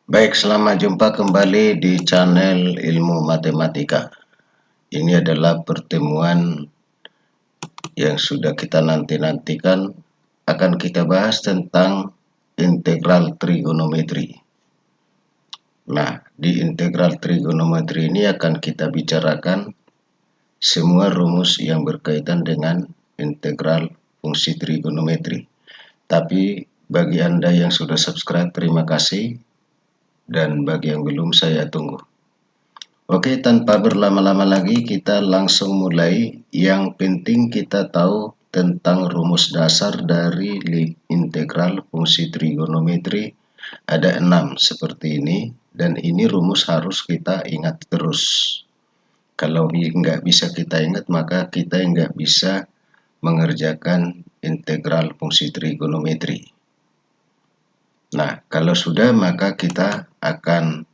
Baik, selamat jumpa kembali di channel Ilmu Matematika. Ini adalah pertemuan yang sudah kita nanti-nantikan. Akan kita bahas tentang integral trigonometri. Nah, di integral trigonometri ini akan kita bicarakan semua rumus yang berkaitan dengan integral fungsi trigonometri. Tapi bagi Anda yang sudah subscribe, terima kasih. Dan bagi yang belum, saya tunggu. Oke, tanpa berlama-lama lagi kita langsung mulai. Yang penting kita tahu tentang rumus dasar dari integral fungsi trigonometri. Ada 6 seperti ini, dan ini rumus harus kita ingat terus. Kalau nggak bisa kita ingat, maka kita nggak bisa mengerjakan integral fungsi trigonometri. Nah, kalau sudah, maka kita akan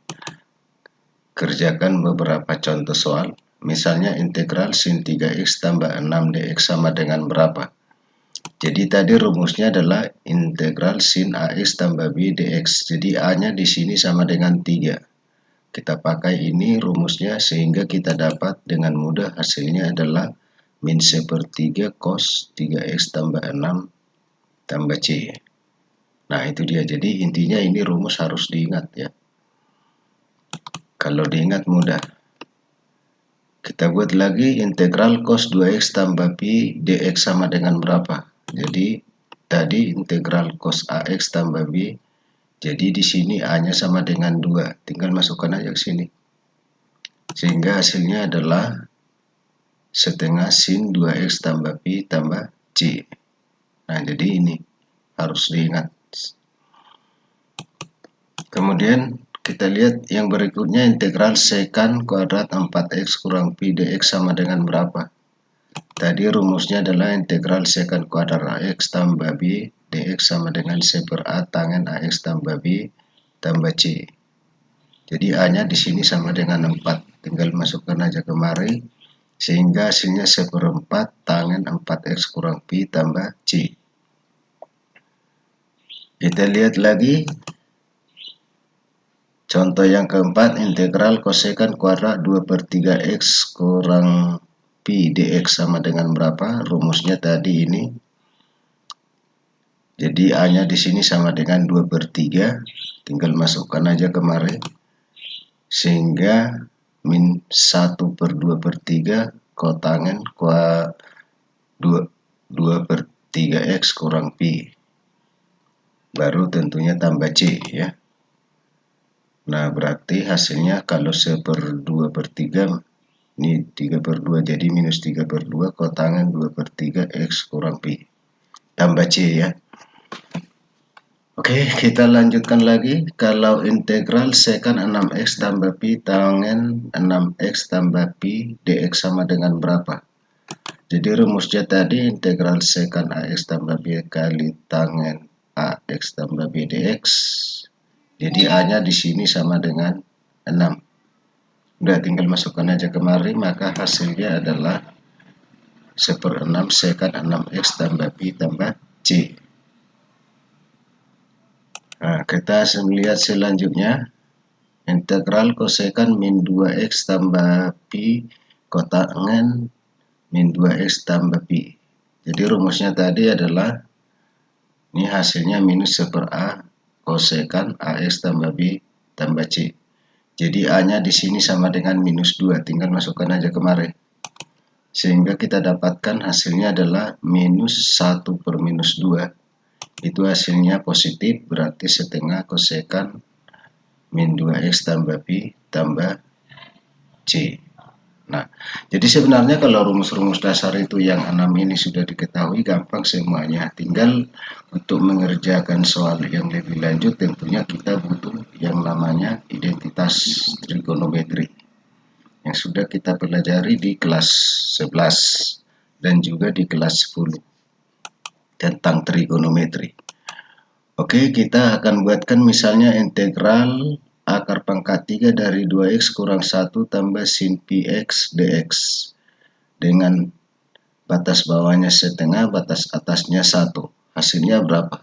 kerjakan beberapa contoh soal. Misalnya integral sin 3x tambah 6 dx sama dengan berapa? Jadi tadi rumusnya adalah integral sin ax tambah b dx. Jadi a-nya di sini sama dengan 3. Kita pakai ini rumusnya sehingga kita dapat dengan mudah hasilnya adalah min 1/3 cos 3x tambah 6 tambah c. Nah, itu dia. Jadi intinya ini rumus harus diingat ya. Kalau diingat mudah. Kita buat lagi integral cos 2x tambah pi dx sama dengan berapa? Jadi tadi integral cos ax tambah b. Jadi di sini a-nya sama dengan 2. Tinggal masukkan aja ke sini. Sehingga hasilnya adalah setengah sin 2x tambah pi tambah c. Nah, jadi ini harus diingat. Kemudian kita lihat yang berikutnya integral secant kuadrat 4x kurang pi dx sama dengan berapa? Tadi rumusnya adalah integral secant kuadrat ax tambah b dx sama dengan 1/a tangen ax tambah b tambah c. Jadi a-nya di sini sama dengan 4. Tinggal masukkan aja kemari sehingga hasilnya 1/4 tangen 4x kurang pi tambah c. Kita lihat lagi contoh yang keempat, integral kosekant kuadrat 2/3x kurang pi dx sama dengan berapa? Rumusnya tadi ini. Jadi a-nya di sini sama dengan 2/3. Tinggal masukkan aja kemari. Sehingga min 1/2/3 kotangen 2/3x kurang pi. Baru tentunya tambah c ya. Nah, berarti hasilnya kalau 1/2/3 ini 3/2 jadi minus 3/2 kotangan 2/3 x kurang pi tambah c ya. Oke, kita lanjutkan lagi. Kalau integral secant 6x tambah pi tangen 6x tambah pi dx sama dengan berapa? Jadi rumusnya tadi integral secant ax tambah b kali tangen ax tambah b dx. Jadi a-nya di sini sama dengan 6. Udah tinggal masukkan aja kemari, maka hasilnya adalah 1/6 secant 6x tambah pi tambah c. Nah, kita lihat selanjutnya. Integral kosekant min 2x tambah pi kotangen min 2x tambah pi. Jadi rumusnya tadi adalah ini hasilnya minus 1/a kosekant ax tambah b tambah c. Jadi a-nya di sini sama dengan minus 2. Tinggal masukkan aja kemari. Sehingga kita dapatkan hasilnya adalah minus 1/-2. Itu hasilnya positif, berarti setengah kosekant min 2x tambah pi tambah c. Nah, jadi sebenarnya kalau rumus-rumus dasar itu yang 6 ini sudah diketahui, gampang semuanya. Tinggal untuk mengerjakan soal yang lebih lanjut tentunya kita butuh yang namanya identitas trigonometri yang sudah kita pelajari di kelas 11 dan juga di kelas 10 tentang trigonometri. Oke, kita akan buatkan misalnya integral akar pangkat 3 dari 2x kurang 1 tambah sin px dx dengan batas bawahnya setengah, batas atasnya 1. Hasilnya berapa?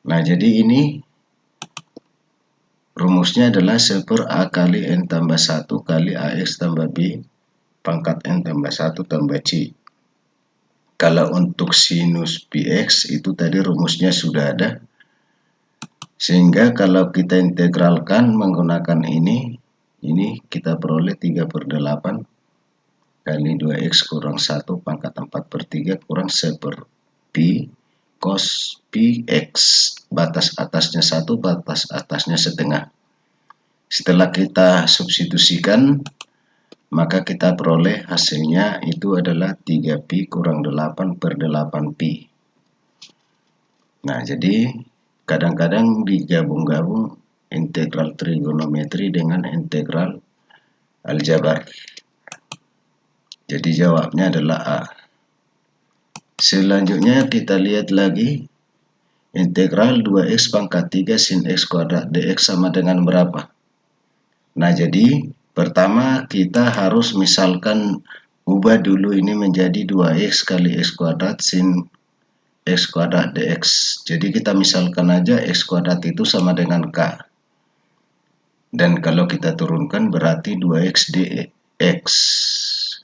Nah, jadi ini Rumusnya adalah 1 per A kali N tambah 1 kali AX tambah B pangkat N tambah 1 tambah C. Kalau untuk sinus Px itu tadi rumusnya sudah ada. Sehingga kalau kita integralkan menggunakan ini kita peroleh 3/8 kali 2x kurang 1 pangkat 4/3 kurang 1 per pi cos Px. Batas atasnya 1, batas atasnya setengah. Setelah kita substitusikan, maka kita peroleh hasilnya itu adalah 3pi kurang 8/8 pi. Nah, jadi kadang-kadang digabung-gabung integral trigonometri dengan integral aljabar. Jadi jawabnya adalah A. Selanjutnya kita lihat lagi integral 2x pangkat 3 sin x kuadrat dx sama dengan berapa? Nah, jadi pertama kita harus misalkan ubah dulu ini menjadi 2x kali x kuadrat sin x kuadrat dx. Jadi kita misalkan aja x kuadrat itu sama dengan k. Dan kalau kita turunkan berarti 2x dx.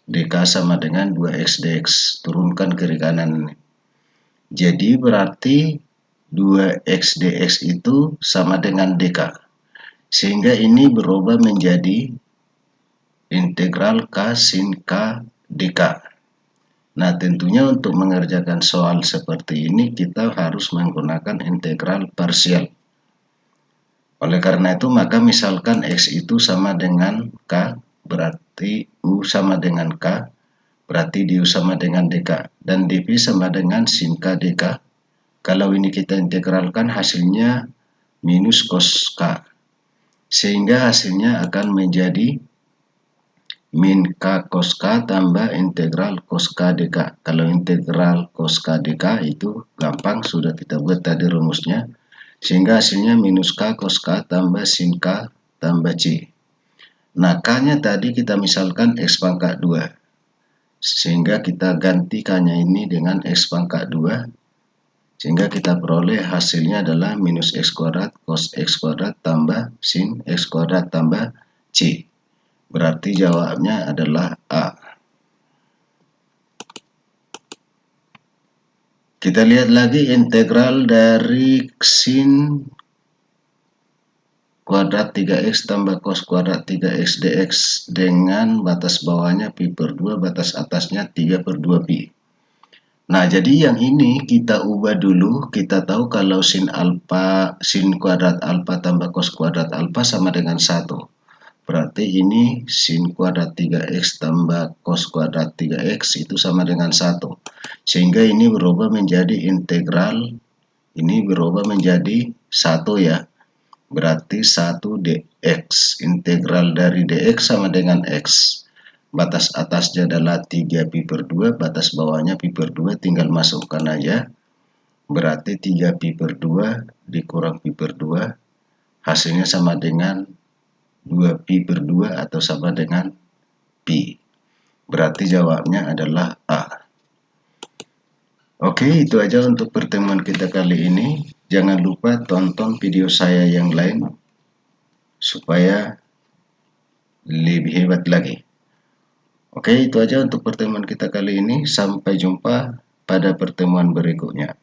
dk sama dengan 2x dx. Turunkan kiri kanan. Jadi berarti 2x dx itu sama dengan dk. Sehingga ini berubah menjadi integral k sin k dk. Nah, tentunya untuk mengerjakan soal seperti ini kita harus menggunakan integral parsial. Oleh karena itu, maka misalkan x itu sama dengan k, berarti u sama dengan k, berarti du sama dengan dk. Dan dp sama dengan sin k dk. Kalau ini kita integralkan hasilnya minus cos k. Sehingga hasilnya akan menjadi min k cos k tambah integral cos k dk. Kalau integral cos k dk itu gampang, sudah kita buat tadi rumusnya. Sehingga hasilnya minus k cos k tambah sin k tambah c. Nah, k-nya tadi kita misalkan x pangkat 2. Sehingga kita ganti k-nya ini dengan x pangkat 2. Sehingga kita peroleh hasilnya adalah minus x kuadrat cos x kuadrat tambah sin x kuadrat tambah c. Berarti jawabnya adalah A. Kita lihat lagi integral dari sin kuadrat 3x tambah cos kuadrat 3x dx dengan batas bawahnya pi per 2, batas atasnya 3/2 pi. Nah, jadi yang ini kita ubah dulu. Kita tahu kalau sin kuadrat alfa tambah cos kuadrat alfa sama dengan 1. Berarti ini sin kuadrat 3x tambah cos kuadrat 3x itu sama dengan 1. Sehingga ini berubah menjadi integral. Ini berubah menjadi 1 ya. Berarti 1 dx. Integral dari dx sama dengan x. Batas atasnya adalah 3 pi per 2. Batas bawahnya pi per 2. Tinggal masukkan aja. Berarti 3 pi per 2 dikurang pi per 2. Hasilnya sama dengan 2 pi per 2 atau sama dengan pi. Berarti jawabnya adalah A. Oke, itu aja untuk pertemuan kita kali ini. Jangan lupa tonton video saya yang lain supaya lebih hebat lagi. Oke, itu aja untuk pertemuan kita kali ini. Sampai jumpa pada pertemuan berikutnya.